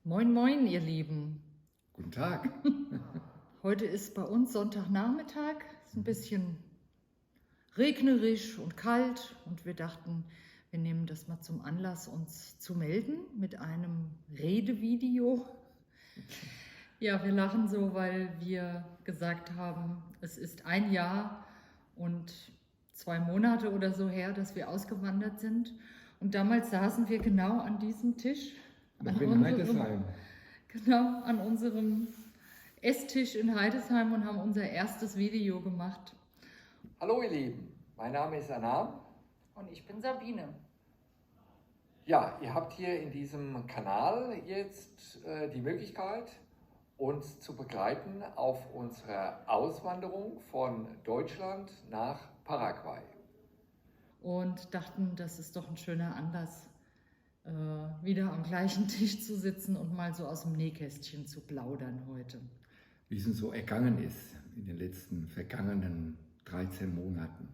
Moin, moin, ihr Lieben. Guten Tag. Heute ist bei uns Sonntagnachmittag. Es ist ein bisschen regnerisch und kalt und wir dachten, wir nehmen das mal zum Anlass, uns zu melden mit einem Redevideo. Ja, wir lachen so, weil wir gesagt haben, es ist ein Jahr und 2 Monate oder so her, dass wir ausgewandert sind. Und damals saßen wir genau an diesem Tisch. In Heidesheim. Genau, an unserem Esstisch in Heidesheim und haben unser erstes Video gemacht. Hallo ihr Lieben, mein Name ist Anam. Und ich bin Sabine. Ja, ihr habt hier in diesem Kanal jetzt die Möglichkeit, uns zu begleiten auf unserer Auswanderung von Deutschland nach Paraguay. Und dachten, das ist doch ein schöner Anlass, wieder am gleichen Tisch zu sitzen und mal so aus dem Nähkästchen zu plaudern heute. Wie es uns so ergangen ist in den letzten vergangenen 13 Monaten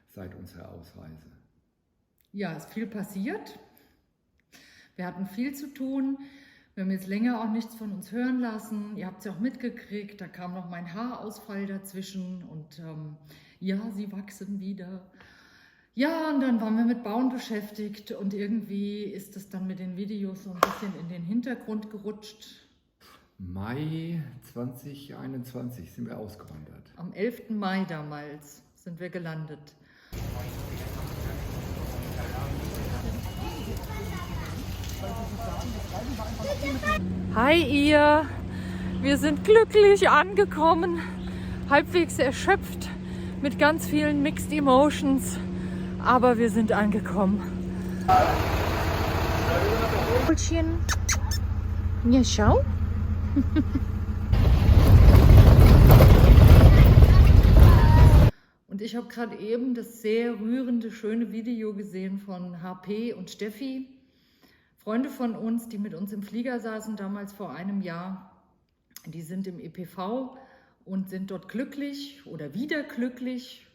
seit unserer Ausreise. Ja, ist viel passiert. Wir hatten viel zu tun. Wir haben jetzt länger auch nichts von uns hören lassen. Ihr habt es ja auch mitgekriegt, da kam noch mein Haarausfall dazwischen und ja, sie wachsen wieder. Ja, und dann waren wir mit Bauen beschäftigt und irgendwie ist es dann mit den Videos so ein bisschen in den Hintergrund gerutscht. Mai 2021 sind wir ausgewandert. Am 11. Mai damals sind wir gelandet. Hi ihr, wir sind glücklich angekommen, halbwegs erschöpft mit ganz vielen Mixed Emotions, aber wir sind angekommen. Ja, schau. Und ich habe gerade eben das sehr rührende, schöne Video gesehen von HP und Steffi. Freunde von uns, die mit uns im Flieger saßen, damals vor einem Jahr, die sind im EPV und sind dort glücklich oder wieder glücklich.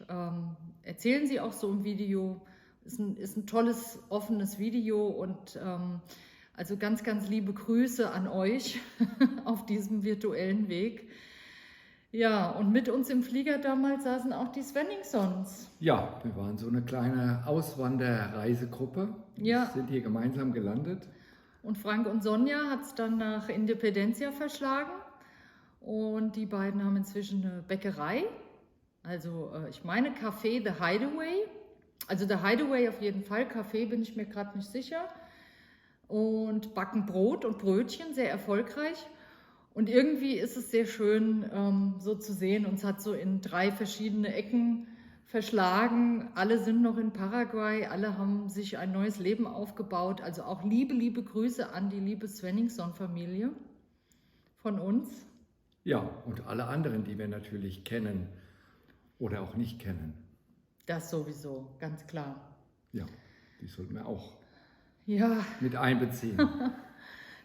Erzählen sie auch so im Video. Ist ein tolles, offenes Video und also ganz, ganz liebe Grüße an euch auf diesem virtuellen Weg. Ja, und mit uns im Flieger damals saßen auch die Svenningsons. Ja, wir waren so eine kleine Auswanderreisegruppe. Ja. Wir sind hier gemeinsam gelandet. Und Frank und Sonja hat es dann nach Independencia verschlagen. Und die beiden haben inzwischen eine Bäckerei. Also ich meine Café The Hideaway. Also The Hideaway auf jeden Fall. Café bin ich mir gerade nicht sicher. Und backen Brot und Brötchen, sehr erfolgreich. Und irgendwie ist es sehr schön, so zu sehen. Uns hat so in 3 verschiedene Ecken verschlagen. Alle sind noch in Paraguay. Alle haben sich ein neues Leben aufgebaut. Also auch liebe, liebe Grüße an die liebe Svenningson-Familie von uns. Ja, und alle anderen, die wir natürlich kennen oder auch nicht kennen. Das sowieso, ganz klar. Ja, die sollten wir auch mit einbeziehen.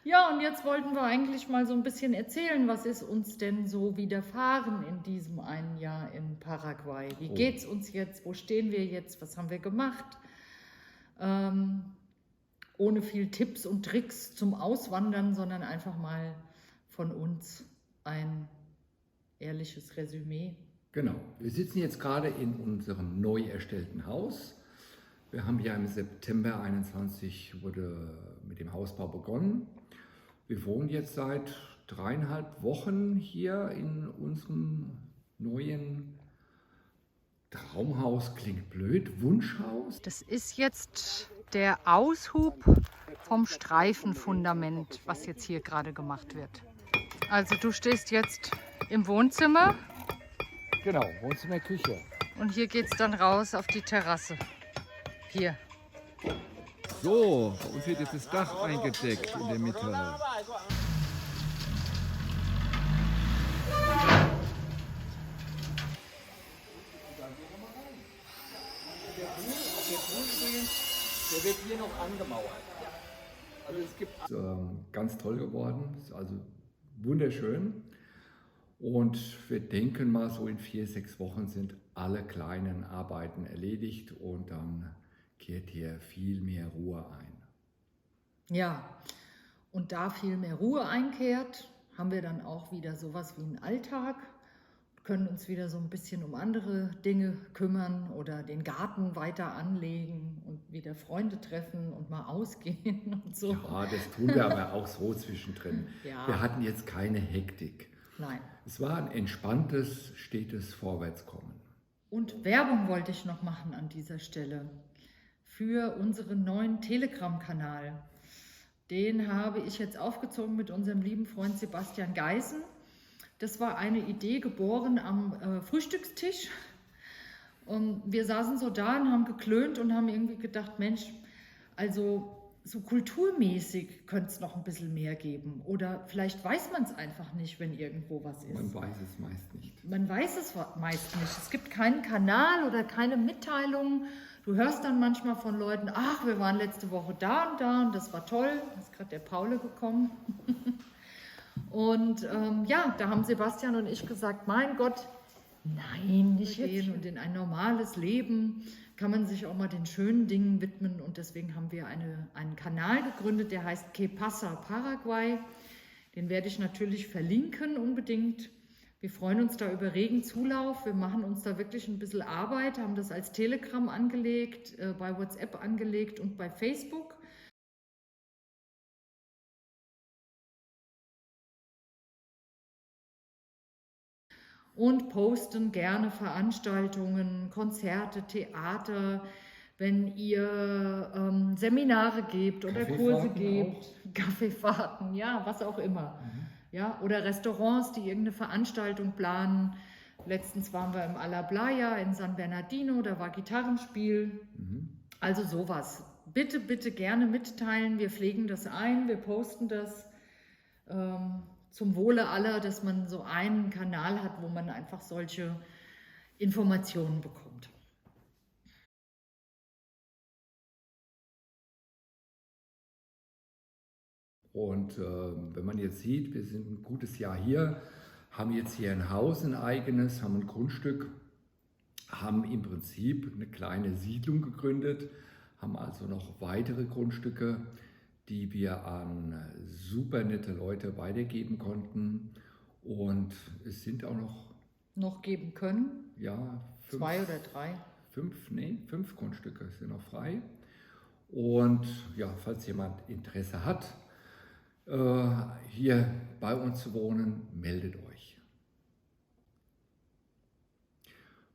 Ja, und jetzt wollten wir eigentlich mal so ein bisschen erzählen, was ist uns denn so widerfahren in diesem einen Jahr in Paraguay? Wie geht's uns jetzt? Wo stehen wir jetzt? Was haben wir gemacht? Ohne viel Tipps und Tricks zum Auswandern, sondern einfach mal von uns ein ehrliches Resümee. Genau, wir sitzen jetzt gerade in unserem neu erstellten Haus. Wir haben ja im September 21 wurde mit dem Hausbau begonnen. Wir wohnen jetzt seit 3,5 Wochen hier in unserem neuen Traumhaus, klingt blöd, Wunschhaus. Das ist jetzt der Aushub vom Streifenfundament, was jetzt hier gerade gemacht wird. Also du stehst jetzt im Wohnzimmer. Genau, Wohnzimmer, Küche. Und hier geht es dann raus auf die Terrasse. Hier. So, bei uns wird jetzt das Dach eingedeckt in der Mitte. Der wird hier noch angemauert. Also es gibt Ganz toll geworden, ist also wunderschön. Und wir denken mal, so in 4-6 Wochen sind alle kleinen Arbeiten erledigt und dann kehrt hier viel mehr Ruhe ein. Ja, und da viel mehr Ruhe einkehrt, haben wir dann auch wieder sowas wie einen Alltag, können uns wieder so ein bisschen um andere Dinge kümmern oder den Garten weiter anlegen und wieder Freunde treffen und mal ausgehen und so. Ja, das tun wir aber auch so zwischendrin. Ja. Wir hatten jetzt keine Hektik. Nein. Es war ein entspanntes, stetes Vorwärtskommen. Und Werbung wollte ich noch machen an dieser Stelle für unseren neuen Telegram-Kanal. Den habe ich jetzt aufgezogen mit unserem lieben Freund Sebastian Geißen. Das war eine Idee, geboren am Frühstückstisch. Und wir saßen so da und haben geklönt und haben irgendwie gedacht, Mensch, also so kulturmäßig könnte es noch ein bisschen mehr geben. Oder vielleicht weiß man es einfach nicht, wenn irgendwo was ist. Man weiß es meist nicht. Man weiß es meist nicht. Es gibt keinen Kanal oder keine Mitteilungen. Du hörst dann manchmal von Leuten, ach, wir waren letzte Woche da und das war toll. Da ist gerade der Paul gekommen. Und ja, da haben Sebastian und ich gesagt, mein Gott, nein, nicht gehen. Und in ein normales Leben kann man sich auch mal den schönen Dingen widmen. Und deswegen haben wir einen Kanal gegründet, der heißt Que Pasa Paraguay. Den werde ich natürlich verlinken unbedingt. Wir freuen uns da über regen Zulauf. Wir machen uns da wirklich ein bisschen Arbeit, haben das als Telegram angelegt, bei WhatsApp angelegt und bei Facebook. Und posten gerne Veranstaltungen, Konzerte, Theater, wenn ihr Seminare gebt oder Kurse gebt, Kaffeefahrten, ja, was auch immer. Ja, oder Restaurants, die irgendeine Veranstaltung planen. Letztens waren wir im Alla Playa in San Bernardino, da war Gitarrenspiel. Also sowas. Bitte, bitte gerne mitteilen. Wir pflegen das ein, wir posten das. Zum Wohle aller, dass man so einen Kanal hat, wo man einfach solche Informationen bekommt. Und wenn man jetzt sieht, wir sind ein gutes Jahr hier, haben jetzt hier ein Haus, ein eigenes, haben ein Grundstück, haben im Prinzip eine kleine Siedlung gegründet, haben also noch weitere Grundstücke, die wir an super nette Leute weitergeben konnten. Und es sind auch noch geben können? Ja, 2 oder 3? 5 Grundstücke sind noch frei. Und ja, falls jemand Interesse hat, hier bei uns zu wohnen, meldet euch.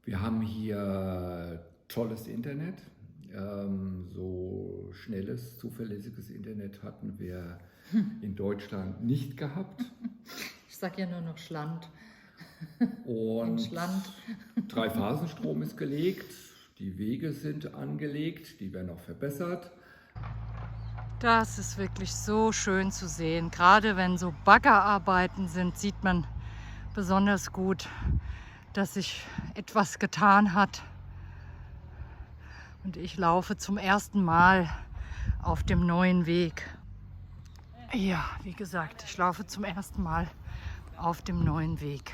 Wir haben hier tolles Internet. So schnelles, zuverlässiges Internet hatten wir in Deutschland nicht gehabt. Ich sage ja nur noch Schland. Und Schland. 3-Phasenstrom ist gelegt, die Wege sind angelegt, die werden auch verbessert. Das ist wirklich so schön zu sehen. Gerade wenn so Baggerarbeiten sind, sieht man besonders gut, dass sich etwas getan hat. Und ich laufe zum ersten Mal auf dem neuen Weg. Ja, wie gesagt, ich laufe zum ersten Mal auf dem neuen Weg.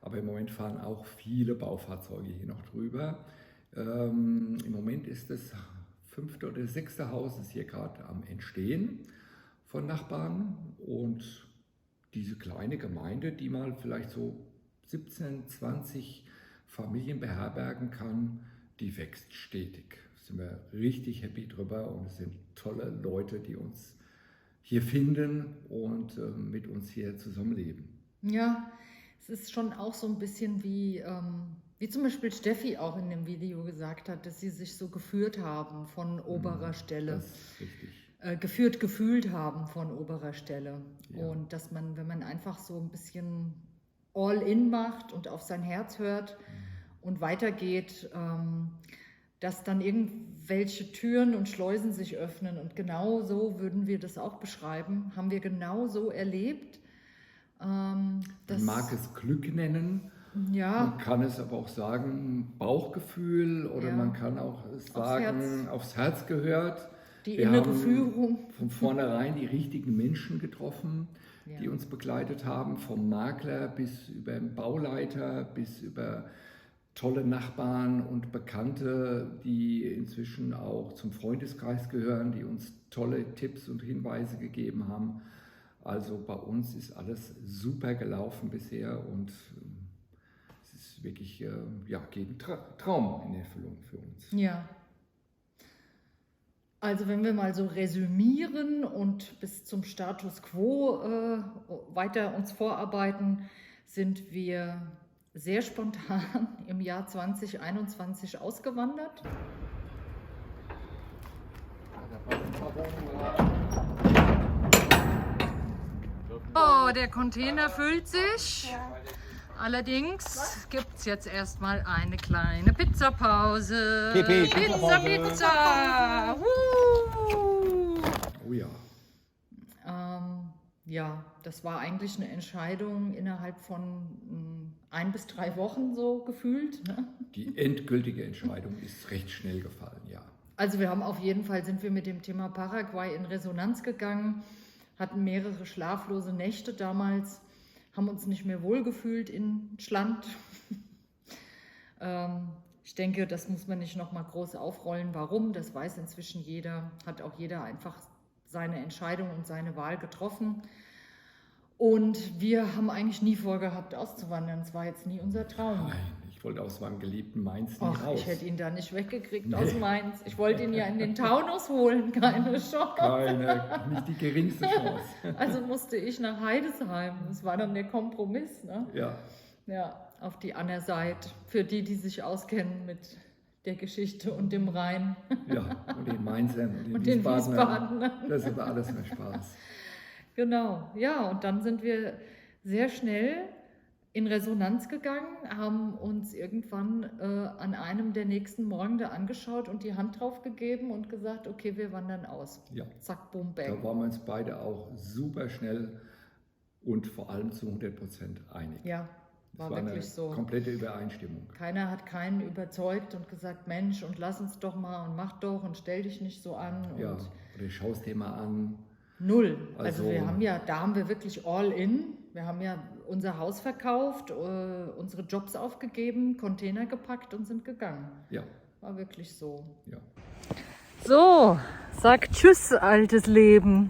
Aber im Moment fahren auch viele Baufahrzeuge hier noch drüber. Im Moment ist das 5. oder 6. Haus ist hier gerade am Entstehen von Nachbarn. Und diese kleine Gemeinde, die mal vielleicht so 17, 20 Familien beherbergen kann, die wächst stetig. Da sind wir richtig happy drüber und es sind tolle Leute, die uns hier finden und mit uns hier zusammenleben. Ja, es ist schon auch so ein bisschen wie zum Beispiel Steffi auch in dem Video gesagt hat, dass sie sich so geführt haben von oberer Stelle. Das ist richtig. Gefühlt haben von oberer Stelle. Ja. Und dass man, wenn man einfach so ein bisschen all in macht und auf sein Herz hört und weitergeht, dass dann irgendwelche Türen und Schleusen sich öffnen. Und genau so würden wir das auch beschreiben, haben wir genau so erlebt. Man mag es Glück nennen, ja. Man kann es aber auch sagen Bauchgefühl oder man kann auch sagen aufs Herz gehört. Die innere Führung. Von vornherein die richtigen Menschen getroffen, die uns begleitet haben, vom Makler bis über den Bauleiter, bis über tolle Nachbarn und Bekannte, die inzwischen auch zum Freundeskreis gehören, die uns tolle Tipps und Hinweise gegeben haben. Also bei uns ist alles super gelaufen bisher und es ist wirklich geht ein Traum in Erfüllung für uns. Ja. Also wenn wir mal so resümieren und bis zum Status quo weiter uns vorarbeiten, sind wir sehr spontan im Jahr 2021 ausgewandert. Oh, der Container füllt sich. Allerdings gibt es jetzt erstmal eine kleine Pizzapause. Pipi, Pizza, Pizza! Oh ja. Ja, das war eigentlich eine Entscheidung innerhalb von 1 bis 3 Wochen so gefühlt. Ne? Die endgültige Entscheidung ist recht schnell gefallen, ja. Also sind wir mit dem Thema Paraguay in Resonanz gegangen, hatten mehrere schlaflose Nächte damals, haben uns nicht mehr wohlgefühlt in Schland. Ich denke, das muss man nicht noch mal groß aufrollen. Warum? Das weiß inzwischen jeder, hat auch jeder einfach seine Entscheidung und seine Wahl getroffen. Und wir haben eigentlich nie vorgehabt, auszuwandern. Es war jetzt nie unser Traum. Nein, ich wollte aus meinem geliebten Mainz nie Ach, raus. ich hätte ihn da nicht weggekriegt aus Mainz. Ich wollte ihn ja in den Taunus holen, keine Chance. Nicht die geringste Chance. Also musste ich nach Heidesheim. Das war dann der Kompromiss, ne? Ja. Ja, auf die andere Seite. Für die, die sich auskennen mit der Geschichte und dem Rhein. Ja, und den Mainzern Und den Wiesbadenern. Das ist alles mehr Spaß. Genau, ja, und dann sind wir sehr schnell in Resonanz gegangen, haben uns irgendwann an einem der nächsten Morgen angeschaut und die Hand drauf gegeben und gesagt, okay, wir wandern aus. Ja. Zack, boom, Da bang. waren wir uns beide auch super schnell und vor allem zu 100% einig. Ja, Es war war eine wirklich so. komplette Übereinstimmung. Keiner hat keinen überzeugt und gesagt, Mensch, und lass uns doch mal und mach doch und stell dich nicht so an. Und Ja, oder schaust dir mal an. null. Also Also- da haben wir wirklich all in. Wir haben ja unser Haus verkauft, unsere Jobs aufgegeben, Container gepackt und sind gegangen. Ja, War wirklich so. ja. So, sag tschüss, altes Leben.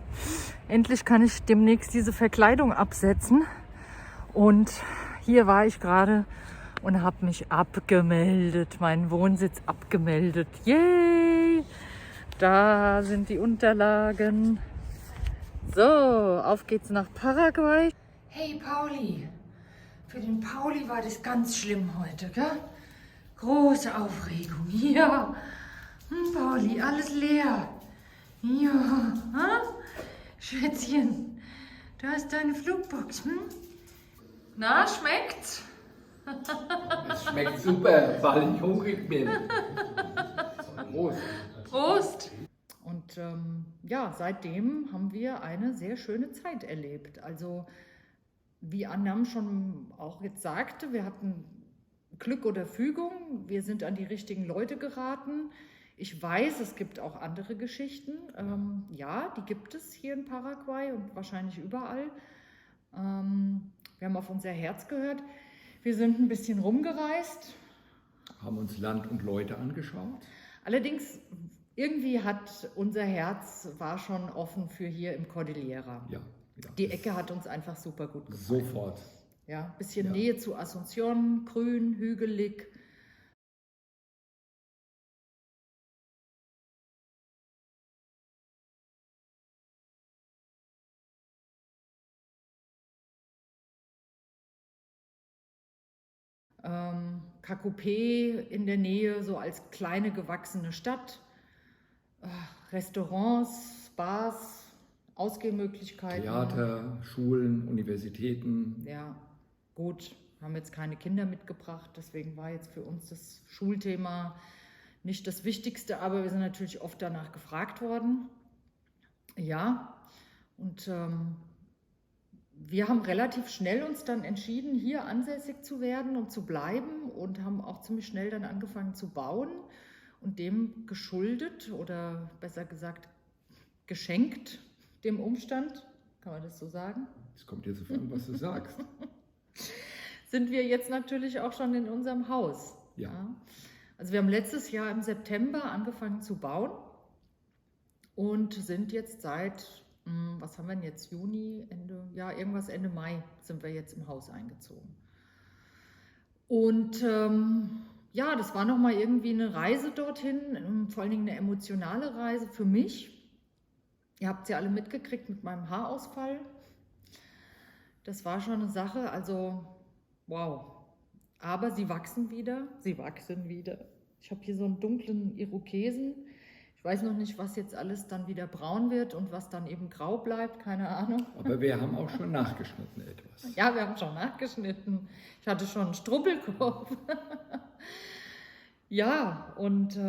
Endlich kann ich demnächst diese Verkleidung absetzen. Und hier war ich gerade und habe mich abgemeldet, meinen Wohnsitz abgemeldet. Yay! Da sind die Unterlagen. So, auf geht's nach Paraguay. Hey Pauli, für den Pauli war das ganz schlimm heute, gell? Große Aufregung, ja. Pauli, alles leer. Ja, ha? Schätzchen, da ist deine Flugbox, hm? Na, schmeckt's? Es schmeckt super, weil ich hungrig bin. Prost. Prost! Und seitdem haben wir eine sehr schöne Zeit erlebt. Also, wie Annam schon auch jetzt sagte, wir hatten Glück oder Fügung, wir sind an die richtigen Leute geraten. Ich weiß, es gibt auch andere Geschichten. Ja, die gibt es hier in Paraguay und wahrscheinlich überall. Wir haben auf unser Herz gehört. Wir sind ein bisschen rumgereist. Haben uns Land und Leute angeschaut. Allerdings, irgendwie hat unser Herz war schon offen für hier im Cordillera. Ja, ja. Die Ecke hat uns einfach super gut gefallen. Sofort. Ja, bisschen Ja. Nähe zu Asunción, grün, hügelig. Cacupé in der Nähe, so als kleine gewachsene Stadt. Restaurants, Bars, Ausgehmöglichkeiten. Theater, Schulen, Universitäten. Ja, gut, haben jetzt keine Kinder mitgebracht, deswegen war jetzt für uns das Schulthema nicht das Wichtigste, aber wir sind natürlich oft danach gefragt worden. Ja, und wir haben relativ schnell uns dann entschieden, hier ansässig zu werden und zu bleiben und haben auch ziemlich schnell dann angefangen zu bauen und dem geschuldet oder besser gesagt geschenkt, dem Umstand, kann man das so sagen? Es kommt dir so an, was du sagst. Sind wir jetzt natürlich auch schon in unserem Haus. Ja. Also wir haben letztes Jahr im September angefangen zu bauen und sind jetzt seit, was haben wir denn jetzt, Juni, Ende Mai sind wir jetzt im Haus eingezogen. Und das war nochmal irgendwie eine Reise dorthin, vor allen Dingen eine emotionale Reise für mich. Ihr habt es ja alle mitgekriegt mit meinem Haarausfall. Das war schon eine Sache, also wow. Aber sie wachsen wieder. Ich habe hier so einen dunklen Irokesen. Ich weiß noch nicht, was jetzt alles dann wieder braun wird und was dann eben grau bleibt, keine Ahnung. Aber wir haben auch schon nachgeschnitten etwas. Ja, wir haben schon nachgeschnitten. Ich hatte schon einen Struppelkopf. Ja, und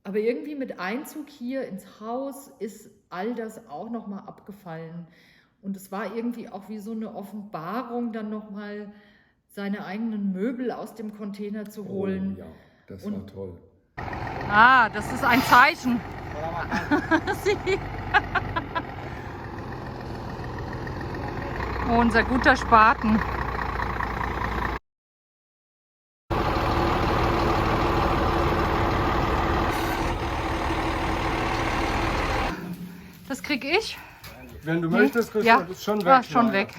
aber irgendwie mit Einzug hier ins Haus ist all das auch nochmal abgefallen. Und es war irgendwie auch wie so eine Offenbarung, dann nochmal seine eigenen Möbel aus dem Container zu holen. Oh, ja, das war toll. Ah, das ist ein Zeichen. Unser guter Spaten. Das krieg ich. Wenn du möchtest, kriegst Ja. du das schon weg. Ah, schon Maya. weg.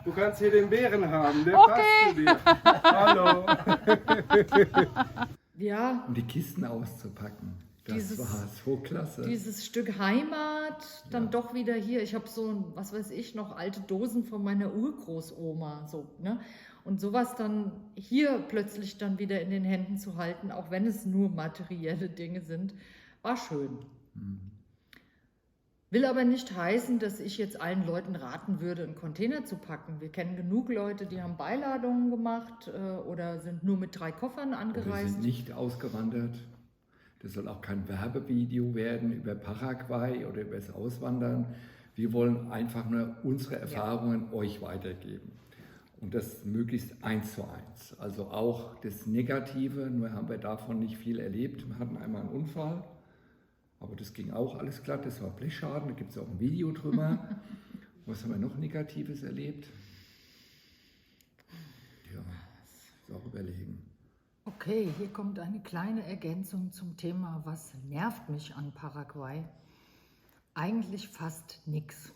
Du kannst hier den Bären haben, der Okay. passt zu dir. Hallo. Ja, Um die Kisten auszupacken. Das war so klasse. dieses Stück Heimat, dann doch wieder hier. Ich habe so, was weiß ich, noch alte Dosen von meiner Urgroßoma. So, ne? Und sowas dann hier plötzlich dann wieder in den Händen zu halten, auch wenn es nur materielle Dinge sind, war schön. Will aber nicht heißen, dass ich jetzt allen Leuten raten würde, einen Container zu packen. Wir kennen genug Leute, die haben Beiladungen gemacht oder sind nur mit 3 Koffern Wir angereist. sind nicht ausgewandert. Das soll auch kein Werbevideo werden über Paraguay oder über das Auswandern. Wir wollen einfach nur unsere Erfahrungen euch weitergeben. Und das möglichst 1:1. Also auch das Negative, nur haben wir davon nicht viel erlebt. Wir hatten einmal einen Unfall, aber das ging auch alles glatt. Das war Blechschaden, da gibt es auch ein Video drüber. Was haben wir noch Negatives erlebt? Ja, ist auch überlegen. Okay, hier kommt eine kleine Ergänzung zum Thema, was nervt mich an Paraguay? Eigentlich fast nichts.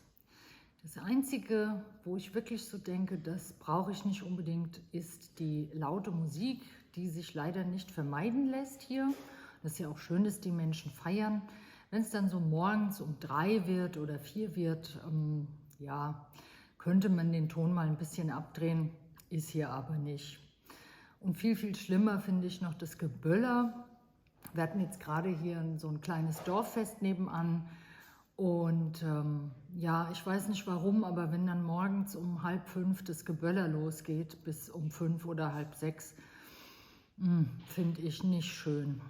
Das Einzige, wo ich wirklich so denke, das brauche ich nicht unbedingt, ist die laute Musik, die sich leider nicht vermeiden lässt hier. Das ist ja auch schön, dass die Menschen feiern. Wenn es dann so morgens um 3 wird oder 4 wird, könnte man den Ton mal ein bisschen abdrehen, ist hier aber nicht. Und viel, viel schlimmer finde ich noch das Geböller. Wir hatten jetzt gerade hier so ein kleines Dorffest nebenan. Und ich weiß nicht warum, aber wenn dann morgens um 4:30 das Geböller losgeht, bis um 5 oder 5:30, finde ich nicht schön.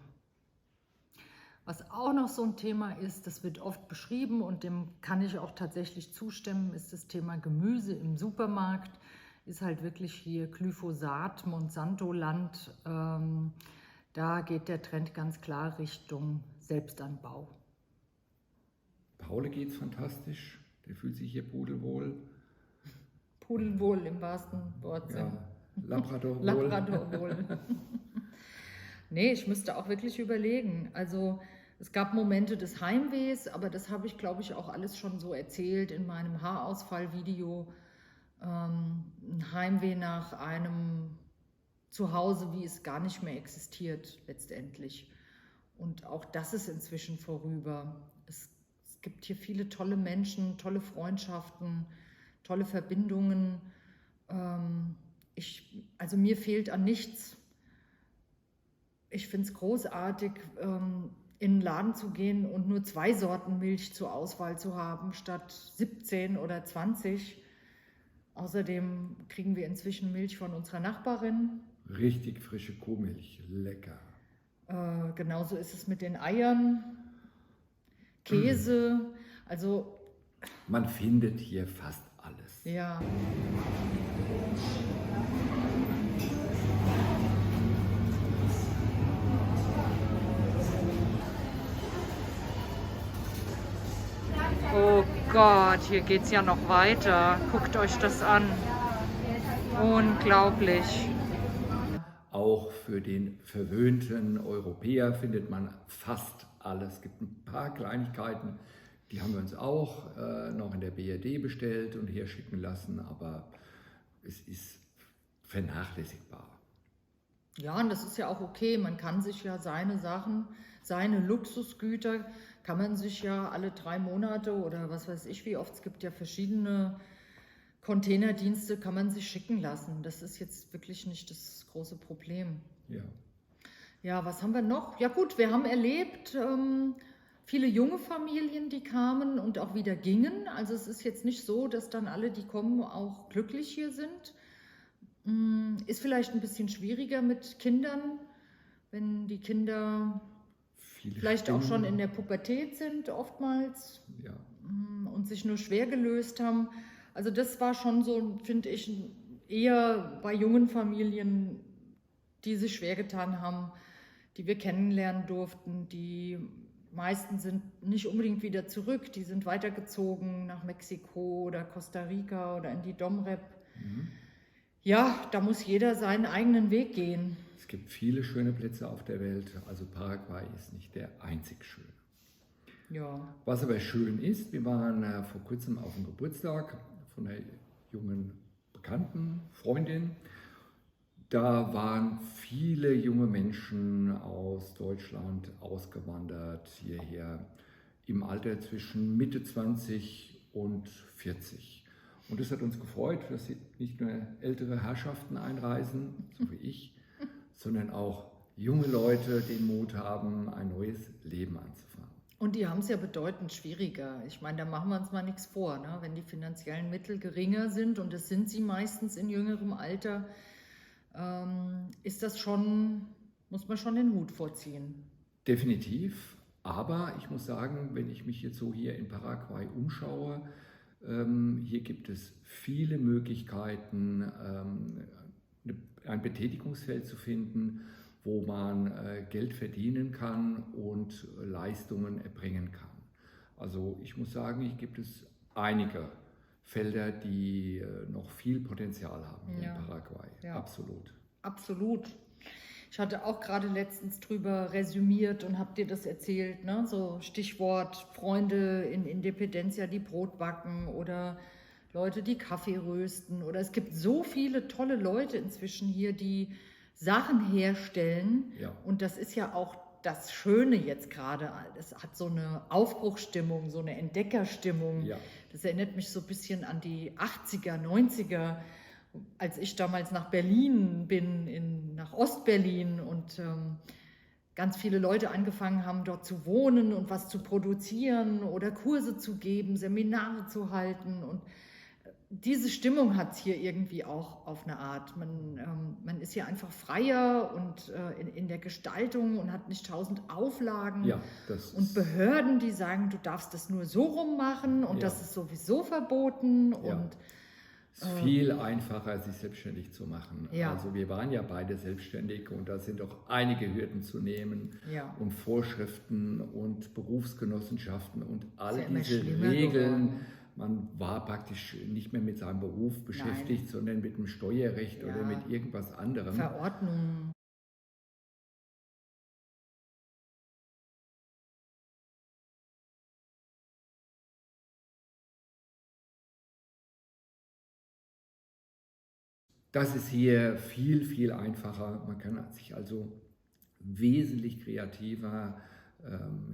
Was auch noch so ein Thema ist, das wird oft beschrieben und dem kann ich auch tatsächlich zustimmen, ist das Thema Gemüse im Supermarkt. Ist halt wirklich hier Glyphosat, Monsanto-Land. Da geht der Trend ganz klar Richtung Selbstanbau. Paul geht's fantastisch, der fühlt sich hier pudelwohl. Pudelwohl im wahrsten Wortsinn. Ja, Labrador wohl. Labrador wohl. Nee, ich müsste auch wirklich überlegen. Also es gab Momente des Heimwehs, aber das habe ich, glaube ich, auch alles schon so erzählt in meinem Haarausfall-Video. Ein Heimweh nach einem Zuhause, wie es gar nicht mehr existiert letztendlich. Und auch das ist inzwischen vorüber. Es gibt hier viele tolle Menschen, tolle Freundschaften, tolle Verbindungen. Also mir fehlt an nichts. Ich finde es großartig, in den Laden zu gehen und nur 2 Sorten Milch zur Auswahl zu haben, statt 17 oder 20. Außerdem kriegen wir inzwischen Milch von unserer Nachbarin. Richtig frische Kuhmilch, lecker. Genauso ist es mit den Eiern, Käse, also Man findet hier fast alles. ja. Oh Gott, hier geht's ja noch weiter. Guckt euch das an. Unglaublich. Auch auch für den verwöhnten Europäer findet man fast alles. Es gibt ein paar Kleinigkeiten, die haben wir uns auch noch in der BRD bestellt und her schicken lassen, aber es ist vernachlässigbar. Ja, und das ist ja auch okay. Man kann sich ja seine Sachen, seine Luxusgüter, kann man sich ja alle 3 Monate oder was weiß ich wie oft, es gibt ja verschiedene Containerdienste, kann man sich schicken lassen. Das ist jetzt wirklich nicht das große Problem. Ja. Ja, was haben wir noch? Ja gut, wir haben erlebt, viele junge Familien, die kamen und auch wieder gingen. Also es ist jetzt nicht so, dass dann alle, die kommen, auch glücklich hier sind. Ist vielleicht ein bisschen schwieriger mit Kindern, wenn die Kinder vielleicht auch schon in der Pubertät sind oftmals, Ja. Und sich nur schwer gelöst haben. Also das war schon so, finde ich, eher bei jungen Familien, die sich schwer getan haben, die wir kennenlernen durften. Die meisten sind nicht unbedingt wieder zurück, die sind weitergezogen nach Mexiko oder Costa Rica oder in die Domrep. Ja, da muss jeder seinen eigenen Weg gehen. Es gibt viele schöne Plätze auf der Welt, also Paraguay ist nicht der einzig schöne. Ja. Was aber schön ist, wir waren vor kurzem auf dem Geburtstag von einer jungen Bekannten, Freundin. Da waren viele junge Menschen aus Deutschland ausgewandert hierher im Alter zwischen Mitte 20 und 40. Und es hat uns gefreut, dass nicht nur ältere Herrschaften einreisen, so wie ich, sondern auch junge Leute den Mut haben, ein neues Leben anzufangen. Und die haben es ja bedeutend schwieriger. Ich meine, da machen wir uns mal nichts vor, ne? Wenn die finanziellen Mittel geringer sind, und das sind sie meistens in jüngerem Alter, ist das schon, muss man schon den Hut vorziehen. Definitiv, aber ich muss sagen, wenn ich mich jetzt so hier in Paraguay umschaue, hier gibt es viele Möglichkeiten, ein Betätigungsfeld zu finden, wo man Geld verdienen kann und Leistungen erbringen kann. Also ich muss sagen, hier gibt es einige Felder, die noch viel Potenzial haben hier in Paraguay. Ja. Absolut. Absolut. Ich hatte auch gerade letztens drüber resümiert und habe dir das erzählt, ne? So Stichwort Freunde in Independencia, die Brot backen oder Leute, die Kaffee rösten. Oder es gibt so viele tolle Leute inzwischen hier, die Sachen herstellen. Ja. Und das ist ja auch das Schöne jetzt gerade. Es hat so eine Aufbruchsstimmung, so eine Entdeckerstimmung. Ja. Das erinnert mich so ein bisschen an die 80er, 90er, als ich damals nach Berlin bin, nach Ostberlin, und ganz viele Leute angefangen haben, dort zu wohnen und was zu produzieren oder Kurse zu geben, Seminare zu halten. Und diese Stimmung hat es hier irgendwie auch auf eine Art. Man ist hier einfach freier und in der Gestaltung und hat nicht 1000 Auflagen. Ja, und Behörden, die sagen, du darfst das nur so rummachen und das ist sowieso verboten. Ja. Und es ist viel einfacher, sich selbstständig zu machen. Ja. Also wir waren ja beide selbstständig und da sind auch einige Hürden zu nehmen und Vorschriften und Berufsgenossenschaften und all diese Regeln. Geworden. Man war praktisch nicht mehr mit seinem Beruf beschäftigt, sondern mit dem Steuerrecht oder mit irgendwas anderem. Verordnungen. Das ist hier viel, viel einfacher. Man kann sich also wesentlich kreativer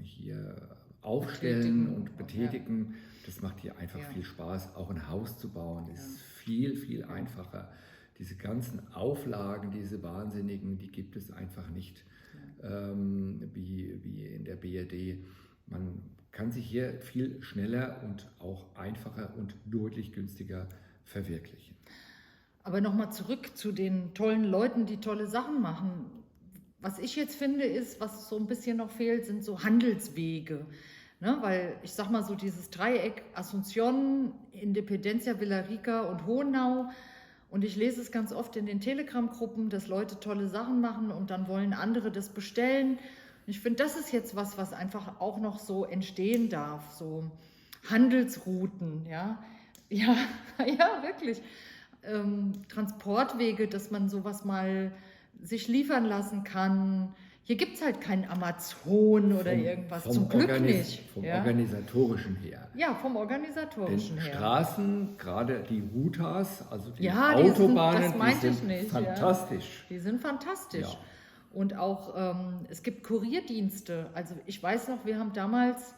hier aufstellen und betätigen. Ja. Das macht hier einfach viel Spaß. Auch ein Haus zu bauen ist viel, viel einfacher. Diese ganzen Auflagen, diese wahnsinnigen, die gibt es einfach nicht wie in der BRD. Man kann sich hier viel schneller und auch einfacher und deutlich günstiger verwirklichen. Aber nochmal zurück zu den tollen Leuten, die tolle Sachen machen. Was ich jetzt finde, ist, was so ein bisschen noch fehlt, sind so Handelswege. Ne? Weil ich sag mal so dieses Dreieck Asunción, Independencia, Villarrica und Hohenau. Und ich lese es ganz oft in den Telegram-Gruppen, dass Leute tolle Sachen machen und dann wollen andere das bestellen. Und ich finde, das ist jetzt was einfach auch noch so entstehen darf. So Handelsrouten, ja, wirklich. Transportwege, dass man sowas mal sich liefern lassen kann. Hier gibt es halt kein Amazon oder irgendwas, zum Glück nicht. Vom Organisatorischen her. Ja, vom Denn Organisatorischen her. Straßen, gerade die Rutas, also die Ja, Autobahnen, das meinte die ich sind nicht, fantastisch. Die sind fantastisch. Ja. Und auch, es gibt Kurierdienste. Also ich weiß noch, wir haben damals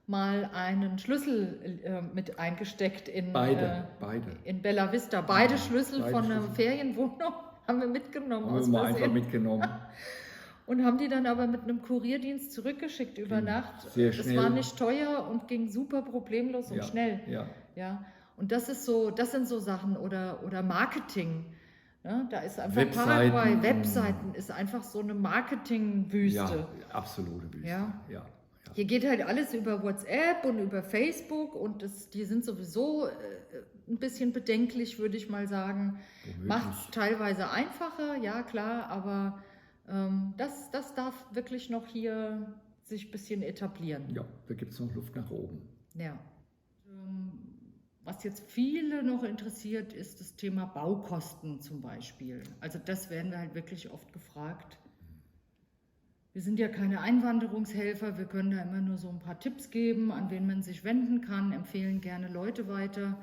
mal einen Schlüssel mit eingesteckt in Bella Vista. Beide Schlüssel beide von einer Schlüssel. Ferienwohnung haben wir mitgenommen. Haben wir aus mal Versehen. einfach mitgenommen. Und haben die dann aber mit einem Kurierdienst zurückgeschickt über Nacht. sehr Das schnell. war nicht teuer und ging super problemlos und schnell. Ja. Ja. Und das sind so Sachen oder Marketing. Ja, da ist einfach Webseiten. Paraguay, Webseiten ist einfach so eine Marketingwüste. Ja, absolute Wüste. Ja. Ja. Hier geht halt alles über WhatsApp und über Facebook und die sind sowieso ein bisschen bedenklich, würde ich mal sagen. Womöglich. Macht es teilweise einfacher, ja klar, aber das darf wirklich noch hier sich ein bisschen etablieren. Ja, da gibt es noch Luft nach oben. Ja. Was jetzt viele noch interessiert, ist das Thema Baukosten zum Beispiel. Also das werden wir halt wirklich oft gefragt. Wir sind ja keine Einwanderungshelfer, wir können da immer nur so ein paar Tipps geben, an wen man sich wenden kann, empfehlen gerne Leute weiter.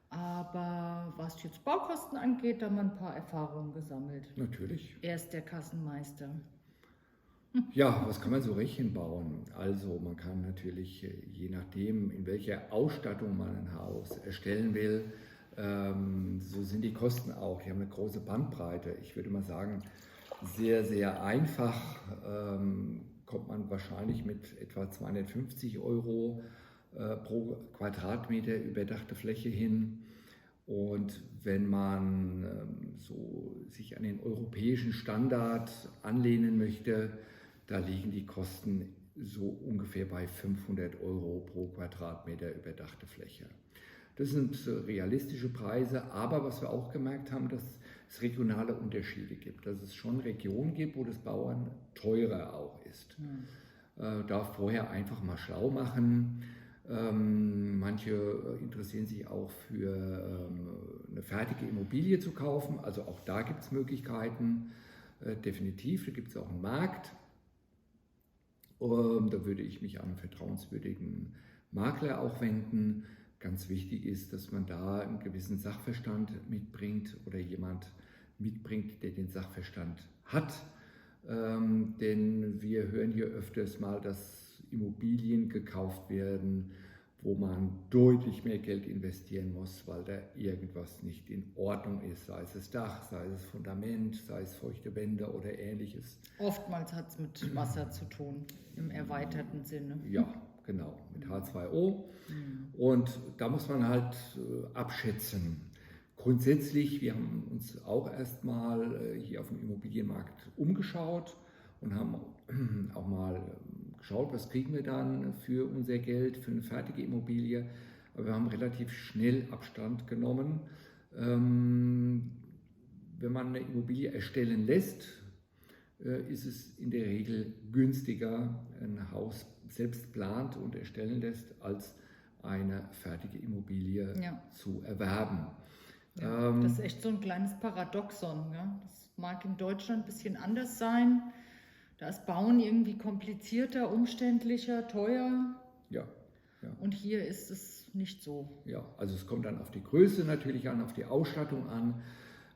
Aber was jetzt Baukosten angeht, da haben wir ein paar Erfahrungen gesammelt. Natürlich. Er ist der Kassenmeister. Ja, was kann man so rechenbauen? Also man kann natürlich, je nachdem, in welcher Ausstattung man ein Haus erstellen will, so sind die Kosten auch. Die haben eine große Bandbreite. Ich würde mal sagen, sehr, sehr einfach kommt man wahrscheinlich mit etwa 250 € pro Quadratmeter überdachte Fläche hin. Und wenn man so sich an den europäischen Standard anlehnen möchte, da liegen die Kosten so ungefähr bei 500 € pro Quadratmeter überdachte Fläche. Das sind realistische Preise, aber was wir auch gemerkt haben, dass es regionale Unterschiede gibt, dass es schon Regionen gibt, wo das Bauen teurer auch ist. Da vorher einfach mal schlau machen. Manche interessieren sich auch für eine fertige Immobilie zu kaufen, also auch da gibt es Möglichkeiten, definitiv, da gibt es auch einen Markt. Da würde ich mich an einen vertrauenswürdigen Makler auch wenden. Ganz wichtig ist, dass man da einen gewissen Sachverstand mitbringt oder jemand mitbringt, der den Sachverstand hat. Denn wir hören hier öfters mal, dass Immobilien gekauft werden, wo man deutlich mehr Geld investieren muss, weil da irgendwas nicht in Ordnung ist, sei es das Dach, sei es das Fundament, sei es feuchte Wände oder ähnliches. Oftmals hat es mit Wasser zu tun, im erweiterten Sinne. Ja, genau, mit H2O. Und da muss man halt abschätzen. Grundsätzlich, wir haben uns auch erstmal hier auf dem Immobilienmarkt umgeschaut und haben auch mal geschaut, was kriegen wir dann für unser Geld, für eine fertige Immobilie. Aber wir haben relativ schnell Abstand genommen. Wenn man eine Immobilie erstellen lässt, ist es in der Regel günstiger, ein Haus selbst plant und erstellen lässt, als eine fertige Immobilie zu erwerben. Ja, das ist echt so ein kleines Paradoxon. Ja? Das mag in Deutschland ein bisschen anders sein. Da ist Bauen irgendwie komplizierter, umständlicher, teuer. Ja. Und hier ist es nicht so. Ja, also es kommt dann auf die Größe natürlich an, auf die Ausstattung an.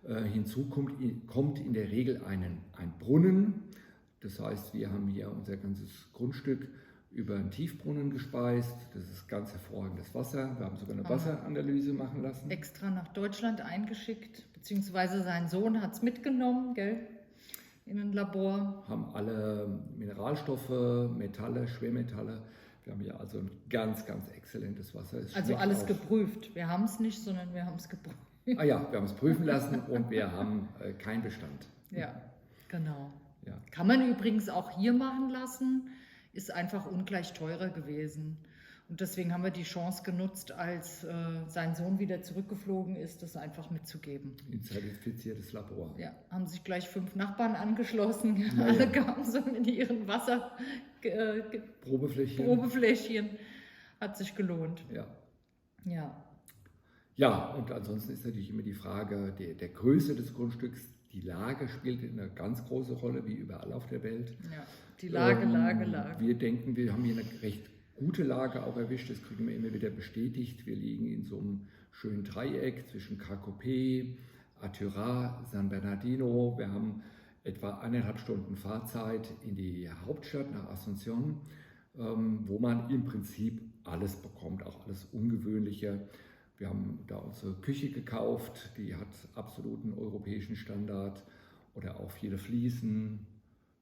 Hinzu kommt in der Regel ein Brunnen. Das heißt, wir haben hier unser ganzes Grundstück über einen Tiefbrunnen gespeist. Das ist ganz hervorragendes Wasser. Wir haben sogar eine Wasseranalyse machen lassen. Extra nach Deutschland eingeschickt, beziehungsweise sein Sohn hat es mitgenommen, gell? In ein Labor. Haben alle Mineralstoffe, Metalle, Schwermetalle. Wir haben hier also ein ganz, ganz exzellentes Wasser. Also alles geprüft. Wir haben es nicht, sondern wir haben es geprüft. Ah ja, wir haben es prüfen lassen und wir haben keinen Bestand. Ja, genau. Ja. Kann man übrigens auch hier machen lassen, ist einfach ungleich teurer gewesen. Und deswegen haben wir die Chance genutzt, als sein Sohn wieder zurückgeflogen ist, das einfach mitzugeben. Ein zertifiziertes Labor. Ja, haben sich gleich 5 Nachbarn angeschlossen. Ja, alle kamen so mit ihren Probefläschchen. Hat sich gelohnt. Ja, und ansonsten ist natürlich immer die Frage der Größe des Grundstücks. die Lage spielt eine ganz große Rolle, wie überall auf der Welt. Ja, die Lage. Wir denken, wir haben hier eine recht gute Lage auch erwischt, das kriegen wir immer wieder bestätigt. Wir liegen in so einem schönen Dreieck zwischen Cacope, Atyra, San Bernardino. Wir haben etwa 1,5 Stunden Fahrzeit in die Hauptstadt nach Asunción, wo man im Prinzip alles bekommt, auch alles Ungewöhnliche. Wir haben da unsere Küche gekauft, die hat absoluten europäischen Standard, oder auch viele Fliesen,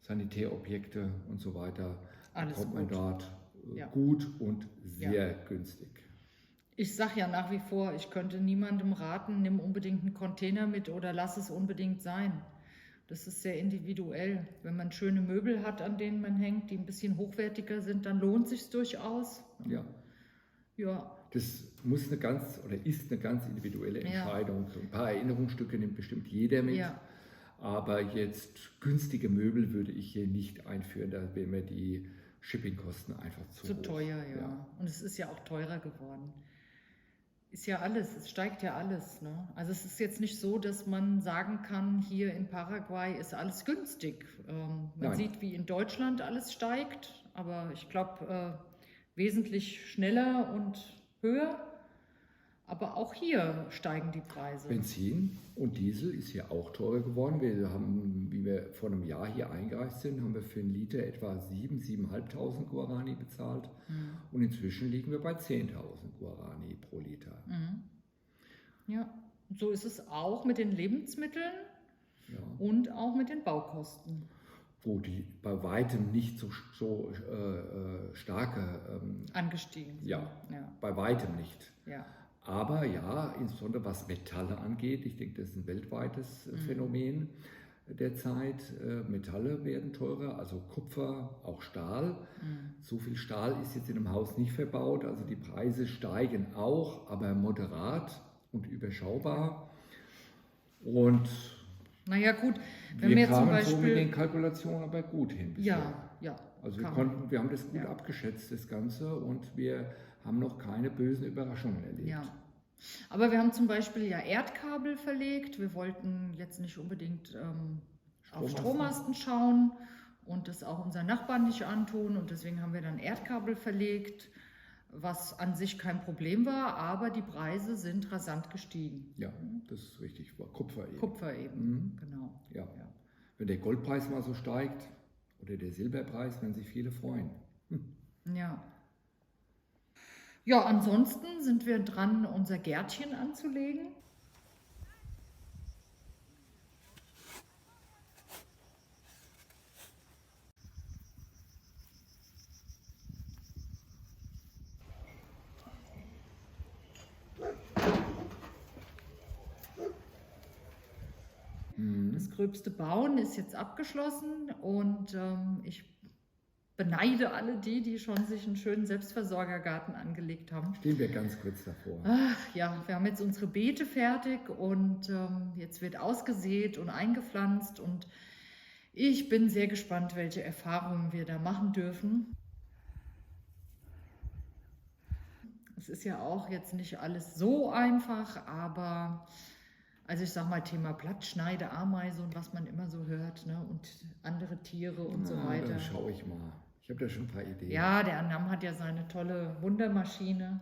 Sanitärobjekte und so weiter. Alles bekommt man gut. dort Ja. gut und sehr günstig. Ich sage ja nach wie vor, ich könnte niemandem raten, nimm unbedingt einen Container mit oder lass es unbedingt sein. Das ist sehr individuell. Wenn man schöne Möbel hat, an denen man hängt, die ein bisschen hochwertiger sind, dann lohnt sich durchaus. Ja. Ja, Das muss eine ganz oder ist eine ganz individuelle Ja. Entscheidung. So ein paar Erinnerungsstücke nimmt bestimmt jeder mit. ja, Aber jetzt günstige Möbel würde ich hier nicht einführen, da wären mir die Shippingkosten einfach zu zu hoch. teuer, ja. Und es ist ja auch teurer geworden. Ist ja alles, es steigt ja alles. Ne? Also es ist jetzt nicht so, dass man sagen kann, hier in Paraguay ist alles günstig. Man Nein. sieht, wie in Deutschland alles steigt, aber ich glaube wesentlich schneller und höher. Aber auch hier steigen die Preise. Benzin und Diesel ist hier auch teurer geworden. Wir haben, wie wir vor einem Jahr hier eingereist sind, haben wir für einen Liter etwa 7.500 Guarani bezahlt. Und inzwischen liegen wir bei 10.000 Guarani pro Liter. Ja, und so ist es auch mit den Lebensmitteln Ja. und auch mit den Baukosten. Wo die bei weitem nicht so starke, Angestiegen sind. ja, Ja, bei weitem nicht. ja. Aber ja, insbesondere was Metalle angeht, ich denke, das ist ein weltweites Phänomen derzeit. Metalle werden teurer, also Kupfer, auch Stahl. So viel Stahl ist jetzt in einem Haus nicht verbaut, also die Preise steigen auch, aber moderat und überschaubar. Und Naja gut, wenn wir wir zum kamen so mit den Beispiel... Kalkulationen aber gut hin bisher. Ja, Also kann. wir haben das gut Ja. abgeschätzt, das Ganze, und wir haben noch keine bösen Überraschungen erlebt. Ja. Aber wir haben zum Beispiel ja Erdkabel verlegt. Wir wollten jetzt nicht unbedingt auf Strommasten schauen und das auch unseren Nachbarn nicht antun. Und deswegen haben wir dann Erdkabel verlegt, was an sich kein Problem war, aber die Preise sind rasant gestiegen. Ja, das ist richtig. Kupfer eben. Kupfer eben, genau. Ja. Ja. Wenn der Goldpreis mal so steigt oder der Silberpreis, werden sich viele freuen. Ja. Ja, ansonsten sind wir dran, unser Gärtchen anzulegen. Das gröbste Bauen ist jetzt abgeschlossen und ich beneide alle die schon sich einen schönen Selbstversorgergarten angelegt haben. Stehen wir ganz kurz davor. Ach ja, wir haben jetzt unsere Beete fertig und jetzt wird ausgesät und eingepflanzt und ich bin sehr gespannt, welche Erfahrungen wir da machen dürfen. Es ist ja auch jetzt nicht alles so einfach, aber also ich sag mal Thema Blattschneide, Ameise und was man immer so hört, ne, und andere Tiere und so weiter. Dann schaue ich mal. Ich habe da schon ein paar Ideen. Ja, der Annam hat ja seine tolle Wundermaschine,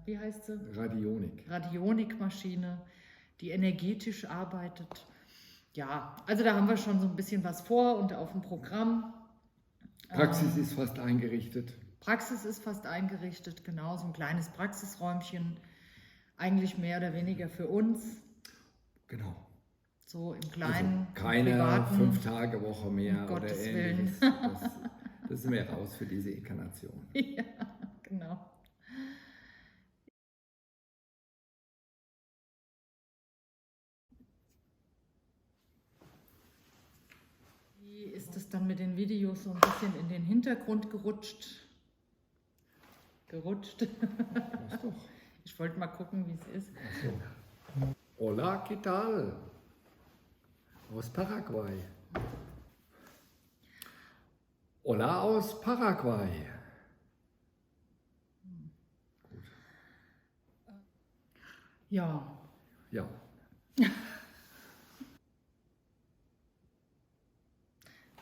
wie heißt sie? Radionik. Radionikmaschine, die energetisch arbeitet. Ja, also da haben wir schon so ein bisschen was vor und auf dem Programm. Praxis ist fast eingerichtet. Praxis ist fast eingerichtet, genau, so ein kleines Praxisräumchen. Eigentlich mehr oder weniger für uns, Genau. so im kleinen, Also keine privaten. 5-Tage-Woche mehr Um oder Gottes ähnliches. Das sind wir raus für diese Inkarnation. Ja, genau. Wie ist es dann mit den Videos so ein bisschen in den Hintergrund gerutscht? Was doch. Ich wollte mal gucken, wie es ist. Ach so. Hola, ¿qué tal? Aus Paraguay. Hola aus Paraguay. Ja, Ja.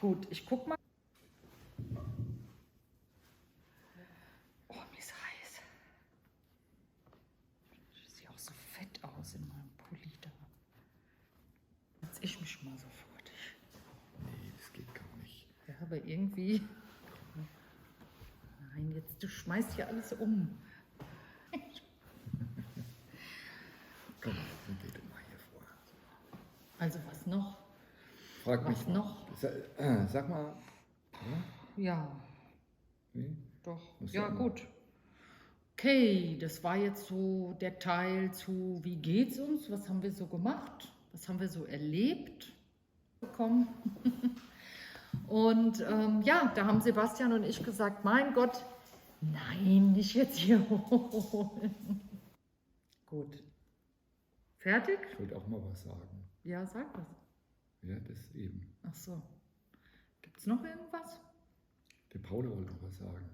Gut, ich guck mal. Oh, mir ist heiß. Ich sehe auch so fett aus in meinem Pulli da. Setz ich mich mal so vor dich. Nee, das geht gar nicht. Ja, aber irgendwie. Nein, jetzt, du schmeißt hier alles um. Komm, dann geh du mal hier vor. Also, was noch? Frag mich Was mal. noch? Sag mal. Ja, Wie? doch. Muss Ja, ja immer. gut. Okay, das war jetzt so der Teil zu, wie geht's uns? Was haben wir so gemacht? Was haben wir so erlebt? Bekommen. Und ja, da haben Sebastian und ich gesagt, mein Gott, nein, nicht jetzt hier holen. Gut. Fertig? Ich wollte auch mal was sagen. Ja, sag was. Ja, das eben. Ach so. Gibt's noch irgendwas? Der Paul wollte noch was sagen.